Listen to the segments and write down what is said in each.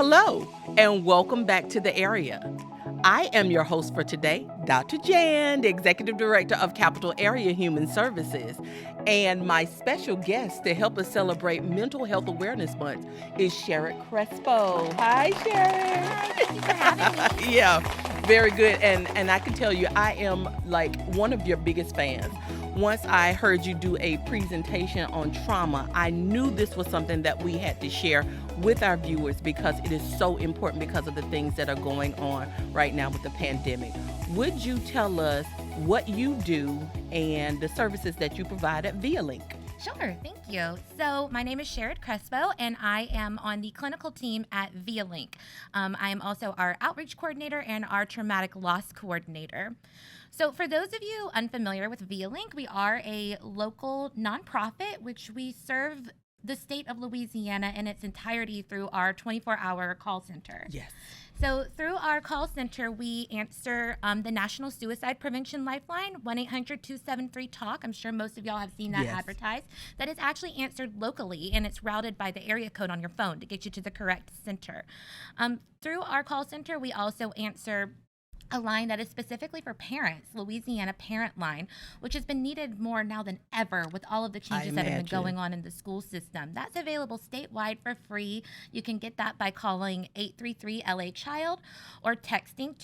Hello, and welcome back to the area. I am your host for today, Dr. Jan, the Executive Director of Capital Area Human Services. And my special guest to help us celebrate Mental Health Awareness Month is Sherrod Crespo. Hi, Sherrod. Hi, thank you for having me. Yeah, very good. And I can tell you, I am like one of your biggest fans. Once I heard you do a presentation on trauma, I knew this was something that we had to share with our viewers because it is so important because of the things that are going on right now with the pandemic. Would you tell us what you do and the services that you provide at ViaLink? Sure, thank you. So my name is Sherrod Crespo, and I am on the clinical team at ViaLink. I am also our outreach coordinator and our traumatic loss coordinator. So for those of you unfamiliar with ViaLink, we are a local nonprofit which we serve the state of Louisiana in its entirety through our 24-hour call center. Yes. So through our call center, we answer the National Suicide Prevention Lifeline, 1-800-273-TALK. I'm sure most of y'all have seen that Yes. advertised. That is actually answered locally, and it's routed by the area code on your phone to get you to the correct center. Through our call center, we also answer a line that is specifically for parents, Louisiana Parent Line, which has been needed more now than ever with all of the changes that have been going on in the school system. That's available statewide for free. You can get that by calling 833-LA-CHILD or texting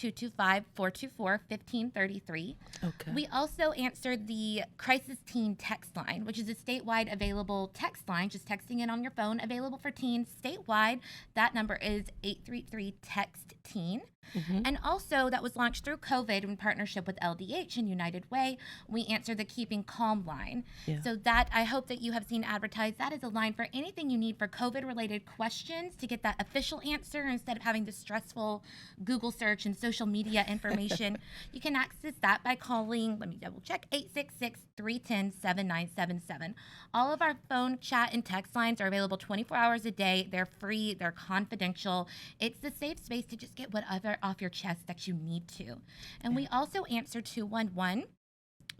225-424-1533. Okay. We also answered the Crisis Teen Text Line, which is a statewide available text line, just texting it on your phone, available for teens statewide. That number is 833-TEXT-TEEN. Mm-hmm. And also, that was launched through COVID in partnership with LDH and United Way. We answer the Keeping Calm line. Yeah. So that, I hope that you have seen advertised. That is a line for anything you need for COVID-related questions to get that official answer instead of having the stressful Google search and social media information. You can access that by calling, let me double check, 866-310-7977. All of our phone, chat, and text lines are available 24 hours a day. They're free. They're confidential. It's a safe space to just get whatever off your chest that you need to. And we also answer 211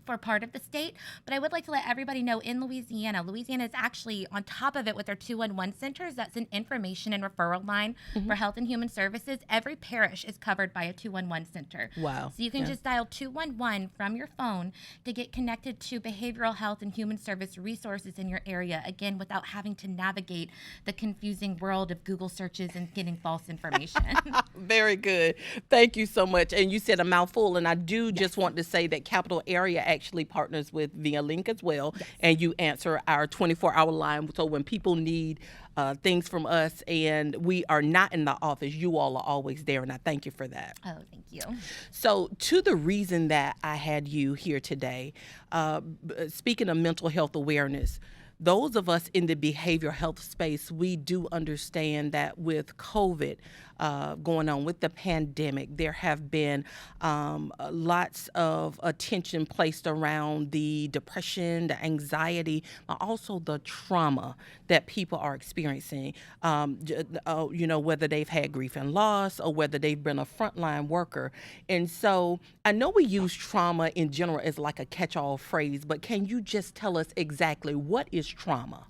for part of the state, but I would like to let everybody know in Louisiana is actually on top of it with their 211 centers. That's an information and referral line for health and human services. Every parish is covered by a 211 center. Wow. So you can just dial 211 from your phone to get connected to behavioral health and human service resources in your area, again, without having to navigate the confusing world of Google searches and getting false information. Very good. Thank you so much. And you said a mouthful, and I do just want to say that Capital Area actually partners with ViaLink as well, and you answer our 24-hour line. So when people need things from us and we are not in the office, you all are always there, and I thank you for that. Oh, thank you. So to the reason that I had you here today, speaking of mental health awareness, those of us in the behavioral health space, we do understand that with COVID going on, with the pandemic, there have been lots of attention placed around the depression, the anxiety, but also the trauma that people are experiencing, whether they've had grief and loss or whether they've been a frontline worker. And so I know we use trauma in general as like a catch-all phrase, but can you just tell us exactly what is trauma?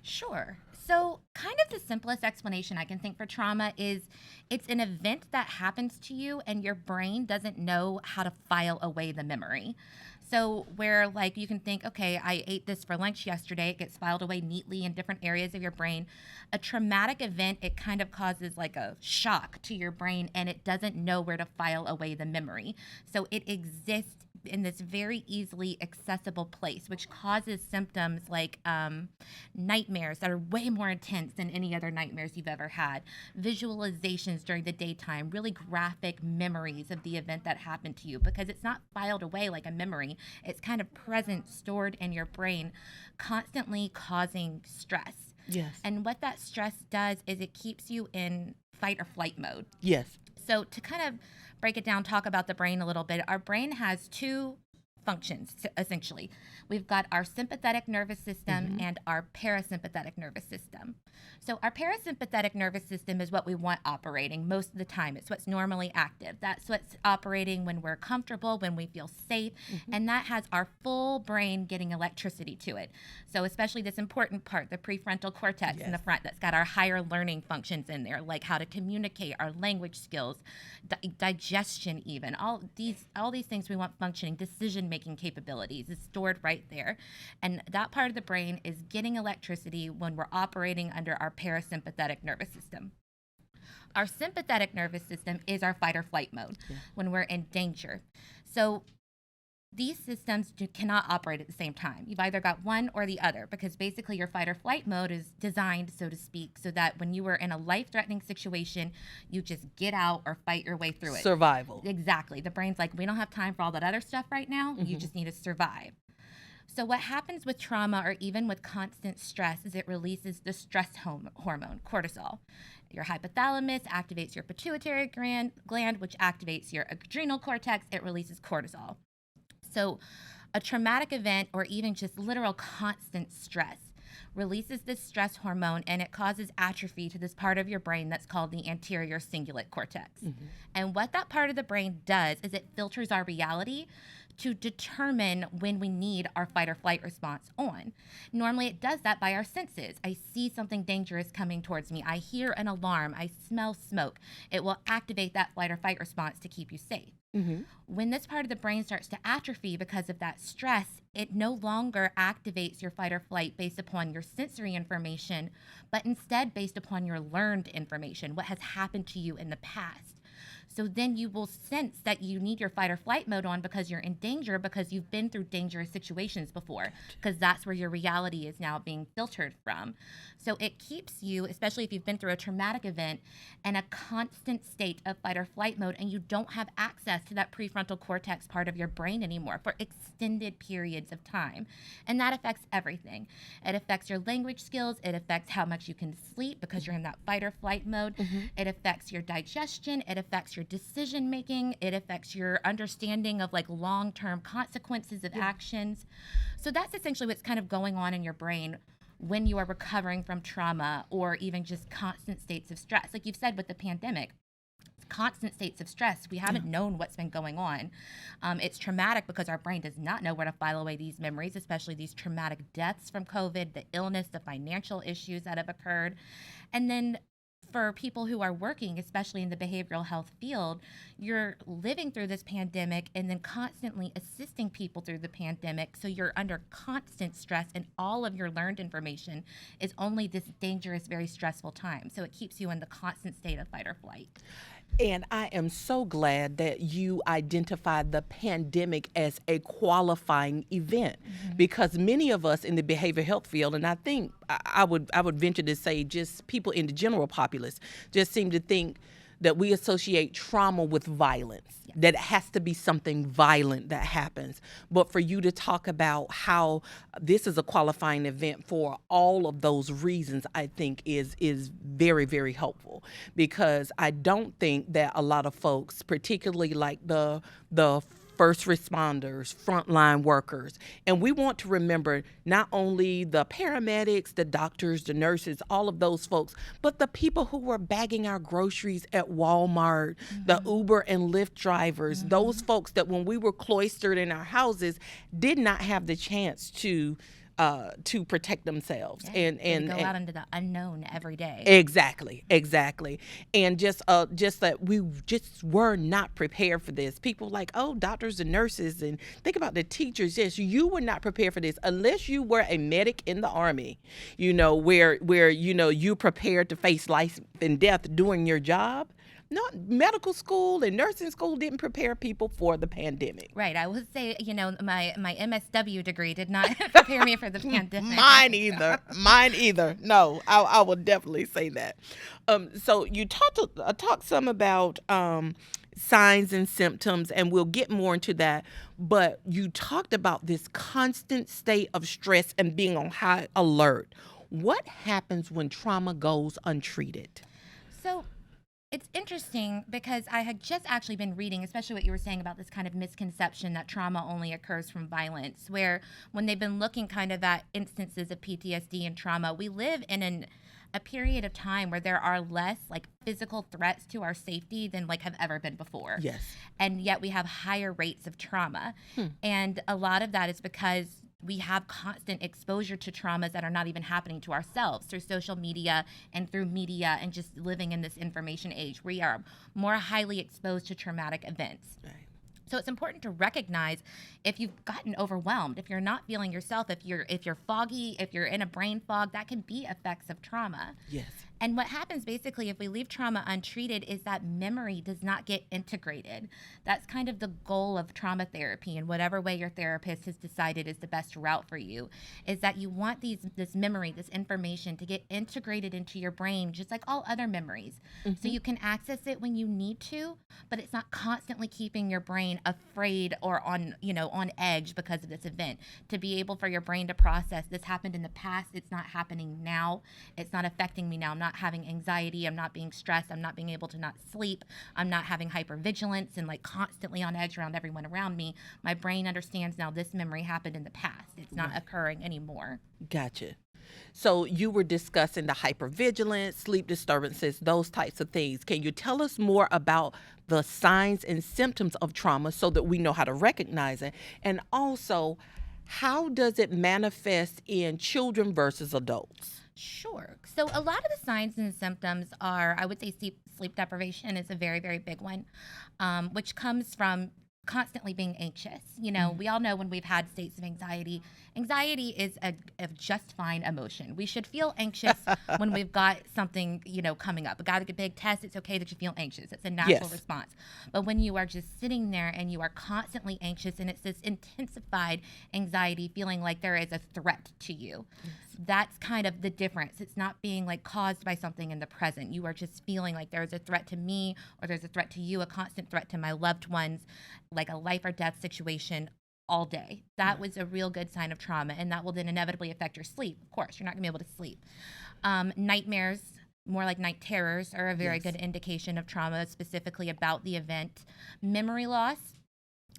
Sure. So kind of the simplest explanation I can think for trauma is it's an event that happens to you and your brain doesn't know how to file away the memory. So where like you can think, okay, I ate this for lunch yesterday, it gets filed away neatly in different areas of your brain. A traumatic event, it kind of causes like a shock to your brain and it doesn't know where to file away the memory. So it exists in this very easily accessible place, which causes symptoms like nightmares that are way more intense than any other nightmares you've ever had, visualizations during the daytime, really graphic memories of the event that happened to you, because it's not filed away like a memory. It's kind of present, stored in your brain, constantly causing stress. Yes. And what that stress does is it keeps you in fight or flight mode. Yes. So to kind of break it down, talk about the brain a little bit, our brain has two functions, essentially. We've got our sympathetic nervous system and our parasympathetic nervous system. So our parasympathetic nervous system is what we want operating most of the time. It's what's normally active. That's what's operating when we're comfortable, when we feel safe, and that has our full brain getting electricity to it. So especially this important part, the prefrontal cortex in the front, that's got our higher learning functions in there, like how to communicate, our language skills, digestion even. All these things we want functioning, decision-making capabilities is stored right there. And that part of the brain is getting electricity when we're operating under our parasympathetic nervous system. Our sympathetic nervous system is our fight or flight mode when we're in danger. So these systems cannot operate at the same time. You've either got one or the other, because basically your fight or flight mode is designed, so to speak, so that when you are in a life-threatening situation, you just get out or fight your way through it. Survival. Exactly. The brain's like, we don't have time for all that other stuff right now. You just need to survive. So what happens with trauma or even with constant stress is it releases the stress hormone, cortisol. Your hypothalamus activates your pituitary gland, which activates your adrenal cortex. It releases cortisol. So a traumatic event or even just literal constant stress releases this stress hormone, and it causes atrophy to this part of your brain that's called the anterior cingulate cortex. And what that part of the brain does is it filters our reality to determine when we need our fight or flight response on. Normally it does that by our senses. I see something dangerous coming towards me. I hear an alarm. I smell smoke. It will activate that flight or fight response to keep you safe. When this part of the brain starts to atrophy because of that stress, it no longer activates your fight or flight based upon your sensory information, but instead based upon your learned information, what has happened to you in the past. So then you will sense that you need your fight or flight mode on because you're in danger, because you've been through dangerous situations before, because that's where your reality is now being filtered from. So it keeps you, especially if you've been through a traumatic event, in a constant state of fight or flight mode, and you don't have access to that prefrontal cortex part of your brain anymore for extended periods of time. And that affects everything. It affects your language skills. It affects how much you can sleep because you're in that fight or flight mode. It affects your digestion. It affects your decision making. It affects your understanding of like long-term consequences of actions. So that's essentially what's kind of going on in your brain when you are recovering from trauma or even just constant states of stress. Like you've said with the pandemic, constant states of stress. We haven't known what's been going on. It's traumatic because our brain does not know where to file away these memories, especially these traumatic deaths from COVID, the illness, the financial issues that have occurred. And then for people who are working, especially in the behavioral health field, you're living through this pandemic and then constantly assisting people through the pandemic. So you're under constant stress, and all of your learned information is only this dangerous, very stressful time. So it keeps you in the constant state of fight or flight. And I am so glad that you identified the pandemic as a qualifying event, because many of us in the behavioral health field, and I think I would venture to say just people in the general populace, just seem to think that we associate trauma with violence, that it has to be something violent that happens. But for you to talk about how this is a qualifying event for all of those reasons, I think is very, very helpful, because I don't think that a lot of folks, particularly like the first responders, frontline workers. And we want to remember not only the paramedics, the doctors, the nurses, all of those folks, but the people who were bagging our groceries at Walmart, the Uber and Lyft drivers, those folks that when we were cloistered in our houses did not have the chance to protect themselves and go out into the unknown every day. Exactly. And just that we just were not prepared for this. People like, oh, doctors and nurses, and think about the teachers. Yes, you were not prepared for this unless you were a medic in the Army, where you prepared to face life and death doing your job. Not medical school and nursing school didn't prepare people for the pandemic. Right. I would say, my MSW degree did not prepare me for the pandemic. Mine either. No, I would definitely say that. So you talked some about signs and symptoms, and we'll get more into that. But you talked about this constant state of stress and being on high alert. What happens when trauma goes untreated? So It's interesting because I had just actually been reading, especially what you were saying about this kind of misconception that trauma only occurs from violence, where when they've been looking kind of at instances of PTSD and trauma, we live in a period of time where there are less like physical threats to our safety than like have ever been before. Yes. And yet we have higher rates of trauma. Hmm. And a lot of that is because we have constant exposure to traumas that are not even happening to ourselves through social media and through media and just living in this information age. We are more highly exposed to traumatic events. Right. So it's important to recognize if you've gotten overwhelmed, if you're not feeling yourself, if you're foggy, if you're in a brain fog, that can be effects of trauma. Yes. And what happens basically if we leave trauma untreated is that memory does not get integrated. That's kind of the goal of trauma therapy, and whatever way your therapist has decided is the best route for you, is that you want this memory, this information to get integrated into your brain just like all other memories. So you can access it when you need to, but it's not constantly keeping your brain afraid or on edge because of this event. To be able for your brain to process, this happened in the past, it's not happening now, it's not affecting me now. I'm not having anxiety, I'm not being stressed, I'm not being able to not sleep, I'm not having hypervigilance and like constantly on edge around everyone around me. My brain understands now this memory happened in the past. It's not occurring anymore. Gotcha. So you were discussing the hypervigilance, sleep disturbances, those types of things. Can you tell us more about the signs and symptoms of trauma so that we know how to recognize it? And also, how does it manifest in children versus adults? Sure. So a lot of the signs and symptoms are, I would say, sleep deprivation is a very, very big one, which comes from constantly being anxious. We all know when we've had states of anxiety. Anxiety is a just fine emotion. We should feel anxious when we've got something, coming up. Got a big test, it's okay that you feel anxious. It's a natural response. But when you are just sitting there and you are constantly anxious and it's this intensified anxiety, feeling like there is a threat to you, that's kind of the difference. It's not being like caused by something in the present. You are just feeling like there's a threat to me or there's a threat to you, a constant threat to my loved ones, like a life or death situation all day. That was a real good sign of trauma, and that will then inevitably affect your sleep. Of course, you're not gonna be able to sleep. Nightmares, more like night terrors, are a very good indication of trauma, specifically about the event. Memory loss,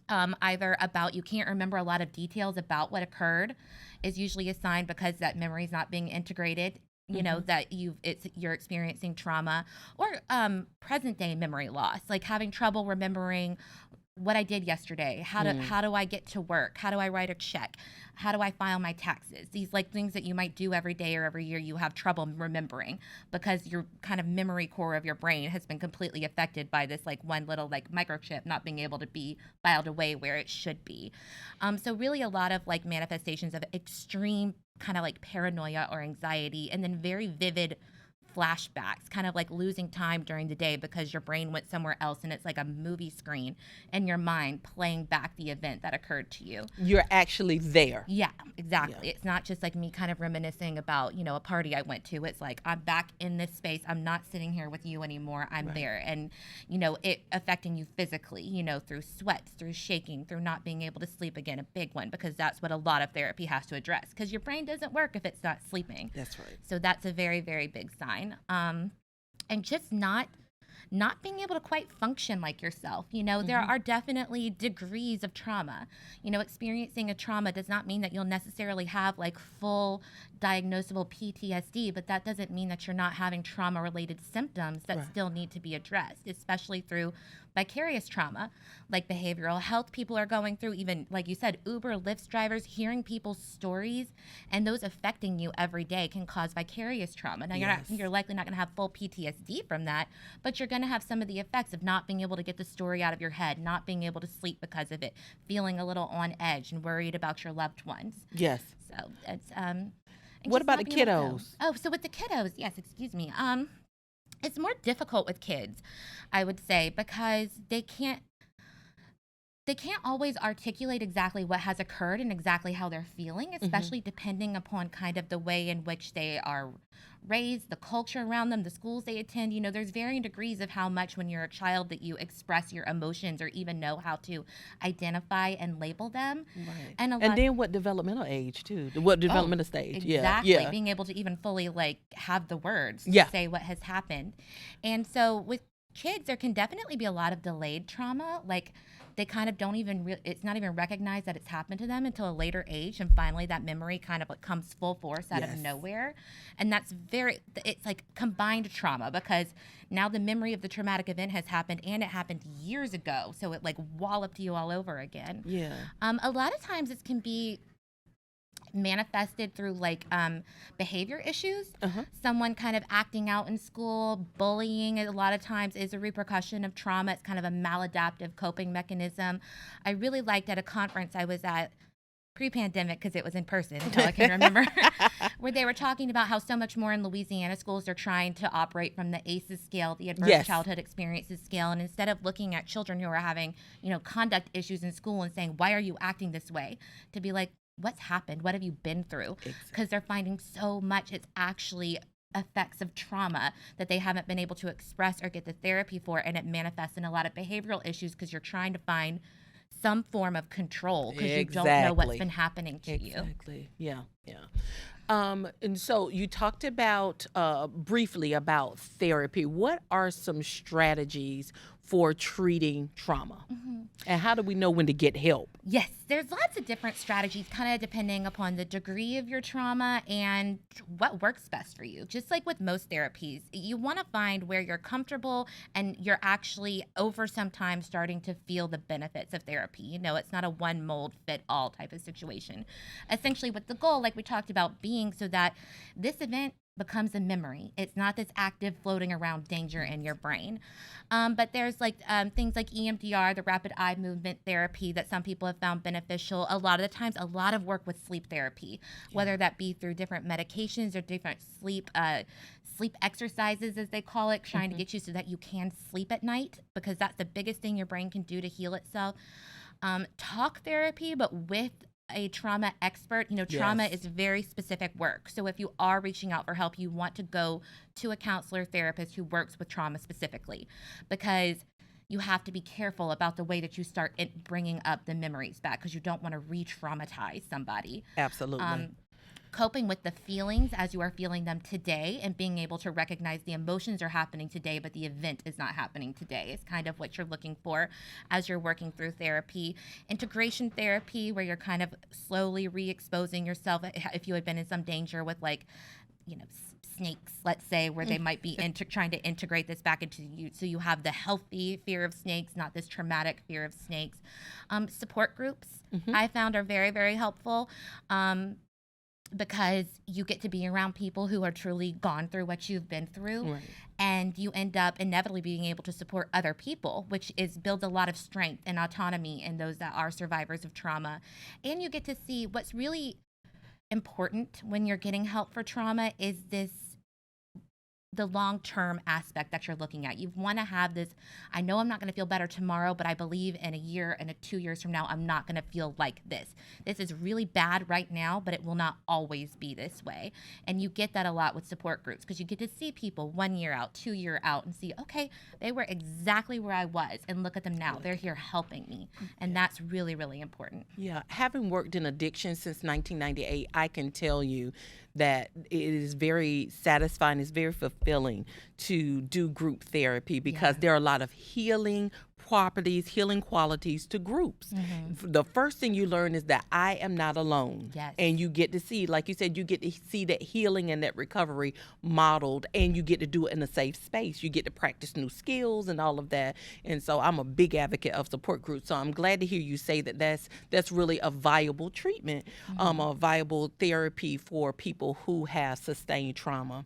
either about you can't remember a lot of details about what occurred, is usually a sign because that memory is not being integrated. That you're experiencing trauma, or present day memory loss, like having trouble remembering what I did yesterday. How do I get to work? How do I write a check? How do I file my taxes? These like things that you might do every day or every year, you have trouble remembering because your kind of memory core of your brain has been completely affected by this like one little like microchip not being able to be filed away where it should be. So really a lot of like manifestations of extreme kind of like paranoia or anxiety, and then very vivid flashbacks, kind of like losing time during the day because your brain went somewhere else and it's like a movie screen in your mind playing back the event that occurred to you. You're actually there. Yeah, exactly. It's not just like me kind of reminiscing about, a party I went to. It's like I'm back in this space. I'm not sitting here with you anymore. I'm there. And, it affecting you physically, through sweats, through shaking, through not being able to sleep again, a big one, because that's what a lot of therapy has to address, because your brain doesn't work if it's not sleeping. That's right. So that's a very, very big sign. And just not being able to quite function like yourself. There are definitely degrees of trauma. Experiencing a trauma does not mean that you'll necessarily have like full diagnosable PTSD, but that doesn't mean that you're not having trauma-related symptoms that still need to be addressed, especially through vicarious trauma, like behavioral health people are going through, even like you said, Uber, Lyft drivers, hearing people's stories and those affecting you every day can cause vicarious trauma. Now you're likely not going to have full PTSD from that, but you're going to have some of the effects of not being able to get the story out of your head, not being able to sleep because of it, feeling a little on edge and worried about your loved ones. Yes. So it's what about the kiddos? Oh, so with the kiddos, yes, excuse me. It's more difficult with kids, I would say, because they can't always articulate exactly what has occurred and exactly how they're feeling, especially depending upon kind of the way in which they are raised, the culture around them, the schools they attend. There's varying degrees of how much when you're a child that you express your emotions or even know how to identify and label them. Right. And then what developmental age too? What developmental stage? Exactly. Yeah. Being able to even fully like have the words to Yeah. say what has happened. And so with kids, there can definitely be a lot of delayed trauma. Like they kind of don't even, it's not even recognized that it's happened to them until a later age. And finally, that memory kind of like comes full force out of Yes. nowhere. And it's like combined trauma because now the memory of the traumatic event has happened and it happened years ago. So it like walloped you all over again. Yeah. A lot of times it can be manifested through like behavior issues. Someone kind of acting out in school, bullying a lot of times is a repercussion of trauma. It's kind of a maladaptive coping mechanism. I really liked at a conference I was at pre-pandemic because it was in person, all I can remember, where they were talking about how so much more in Louisiana schools are trying to operate from the ACEs scale, the Adverse Yes. Childhood Experiences scale, and instead of looking at children who are having, conduct issues in school and saying, why are you acting this way, to be like, what's happened? What have you been through? Because they're finding so much it's actually effects of trauma that they haven't been able to express or get the therapy for, and it manifests in a lot of behavioral issues because you're trying to find some form of control because you don't know what's been happening to you. Exactly. Yeah. And so you talked about briefly about therapy. What are some strategies for treating trauma? And how do we know when to get help? Yes, there's lots of different strategies, kind of depending upon the degree of your trauma and what works best for you. Just like with most therapies, you want to find where you're comfortable and you're actually over some time starting to feel the benefits of therapy. It's not a one mold fit all type of situation. Essentially, with the goal, like we talked about, being so that this event becomes a memory. It's not this active floating around danger in your brain. But there's like things like EMDR, the rapid eye movement therapy that some people have found beneficial. A lot of the times, a lot of work with sleep therapy, whether that be through different medications or different sleep exercises, as they call it, trying to get you so that you can sleep at night, because that's the biggest thing your brain can do to heal itself. Talk therapy, but with a trauma expert. Trauma is very specific work. So if you are reaching out for help, you want to go to a counselor therapist who works with trauma specifically, because you have to be careful about the way that you start bringing up the memories back, because you don't want to re-traumatize somebody. Absolutely. Coping with the feelings as you are feeling them today and being able to recognize the emotions are happening today, but the event is not happening today is kind of what you're looking for as you're working through therapy. Integration therapy, where you're kind of slowly re-exposing yourself if you had been in some danger with snakes, let's say, where they might be trying to integrate this back into you. So you have the healthy fear of snakes, not this traumatic fear of snakes. Support groups I found are very, very helpful. Because you get to be around people who are truly gone through what you've been through, and you end up inevitably being able to support other people, which builds a lot of strength and autonomy in those that are survivors of trauma. And you get to see what's really important when you're getting help for trauma is the long-term aspect that you're looking at. You want to have this, I know I'm not going to feel better tomorrow, but I believe in a year and 2 years from now, I'm not going to feel like this. This is really bad right now, but it will not always be this way. And you get that a lot with support groups, because you get to see people 1 year out, 2 year out, and see, okay, they were exactly where I was, and look at them now. They're here helping me. And that's really, really important. Yeah. Having worked in addiction since 1998, I can tell you that it is very satisfying, it's very fulfilling to do group therapy, because there are a lot of healing qualities to groups. The first thing you learn is that I am not alone. And you get to see, like you said, you get to see that healing and that recovery modeled, and you get to do it in a safe space. You get to practice new skills and all of that. And so I'm a big advocate of support groups. So I'm glad to hear you say that that's really a viable treatment, a viable therapy for people who have sustained trauma.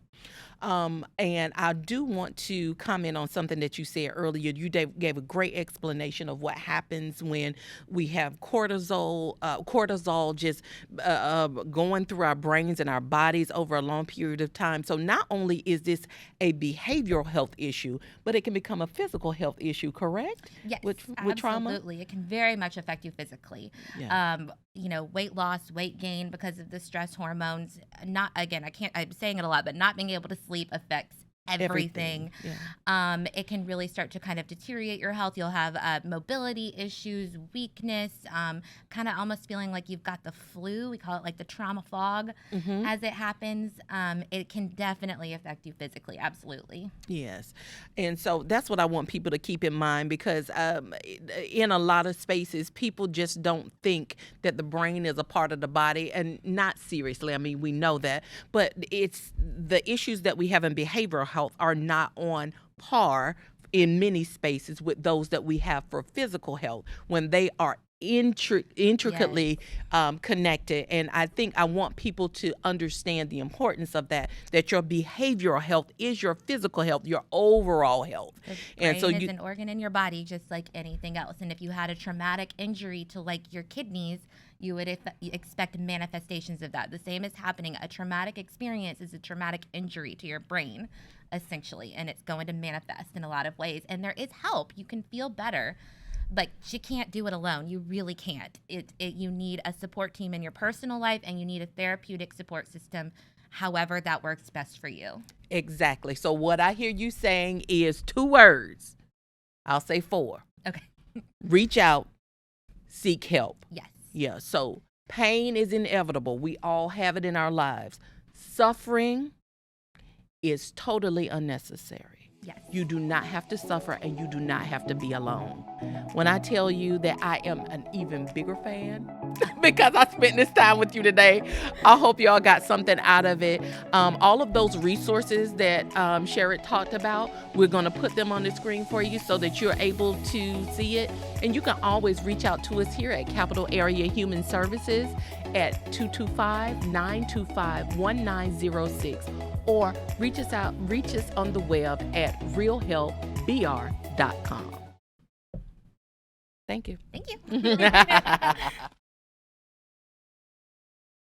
And I do want to comment on something that you said earlier. You gave a great explanation of what happens when we have cortisol just going through our brains and our bodies over a long period of time. So not only is this a behavioral health issue, but it can become a physical health issue, correct? Yes, with trauma? Absolutely. It can very much affect you physically. Weight loss, weight gain because of the stress hormones. I'm saying it a lot, but not being able to sleep affects everything. Yeah. It can really start to kind of deteriorate your health. You'll have mobility issues, weakness, kind of almost feeling like you've got the flu. We call it like the trauma fog as it happens. It can definitely affect you physically. Absolutely. Yes. And so that's what I want people to keep in mind, because in a lot of spaces, people just don't think that the brain is a part of the body, and not seriously. I mean, we know that, but it's the issues that we have in behavioral health are not on par in many spaces with those that we have for physical health, when they are intricately connected. And I think I want people to understand the importance of that your behavioral health is your physical health, your overall health. And so is an organ in your body just like anything else. And if you had a traumatic injury to like your kidneys, you would expect manifestations of that. The same is happening. A traumatic experience is a traumatic injury to your brain, essentially, and it's going to manifest in a lot of ways. And there is help. You can feel better, but you can't do it alone. You really can't. You need a support team in your personal life, and you need a therapeutic support system, however that works best for you. Exactly. So what I hear you saying is 2 words. I'll say 4. Okay. Reach out, seek help. Yes. Yeah. So pain is inevitable. We all have it in our lives. Suffering is totally unnecessary. Yes. You do not have to suffer, and you do not have to be alone. When I tell you that I am an even bigger fan because I spent this time with you today, I hope y'all got something out of it. All of those resources that Sherrod talked about, we're going to put them on the screen for you so that you're able to see it. And you can always reach out to us here at Capital Area Human Services at 225-925-1906. Or reach us on the web at realhelpbr.com. Thank you. Thank you.